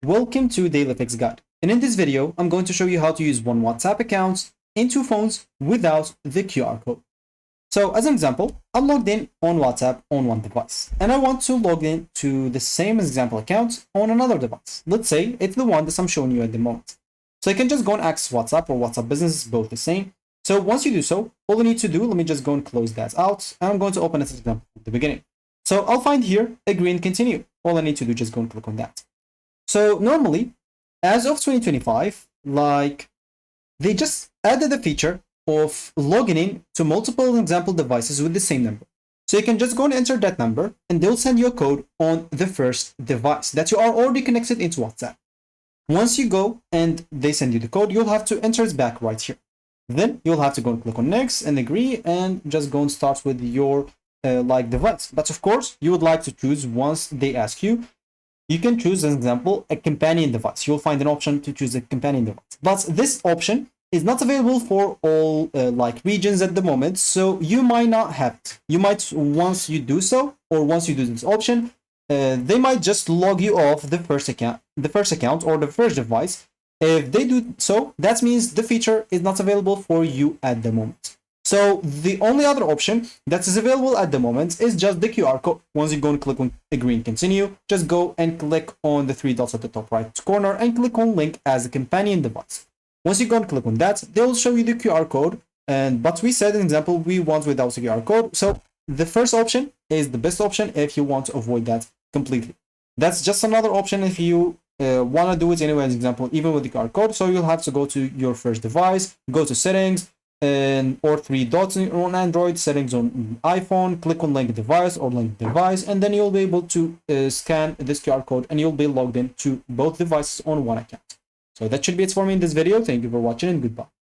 Welcome to Daily Fix Guide. And in this video, I'm going to show you how to use one WhatsApp account in two phones without the QR code. So as an example, I'm logged in on WhatsApp on one device, and I want to log in to the same example account on another device. Let's say it's the one that I'm showing you at the moment. So I can just go and access WhatsApp or WhatsApp Business, both the same. So once you do so, all you need to do, let me just go and close that out, and I'm going to open it as an example at the beginning. So I'll find here agree and continue. All I need to do is just go and click on that. So normally, as of 2025, they just added the feature of logging in to multiple example devices with the same number. So you can just go and enter that number, and they'll send you a code on the first device that you are already connected into WhatsApp. Once you go and they send you the code, you'll have to enter it back right here. Then you'll have to go and click on next and agree, and just go and start with your device. But of course, you would like to choose once they ask you. You can choose, as an example, a companion device. You'll find an option to choose a companion device. But this option is not available for all regions at the moment, so you might not have it. You might, once you do so, or once you do this option, they might just log you off the first account or the first device. If they do so, that means the feature is not available for you at the moment. So the only other option that is available at the moment is just the QR code. Once you go and click on agree and continue, just go and click on the three dots at the top right corner and click on link as a companion device. Once you go and click on that, they'll show you the QR code. But we said, an example, we want without the QR code. So the first option is the best option if you want to avoid that completely. That's just another option if you want to do it anyway, as an example, even with the QR code. So you'll have to go to your first device, go to settings, or three dots on Android, settings on iPhone, click on link device or link device, and then you'll be able to scan this QR code and you'll be logged in to both devices on one account. So that should be it for me in this video. Thank you for watching and goodbye.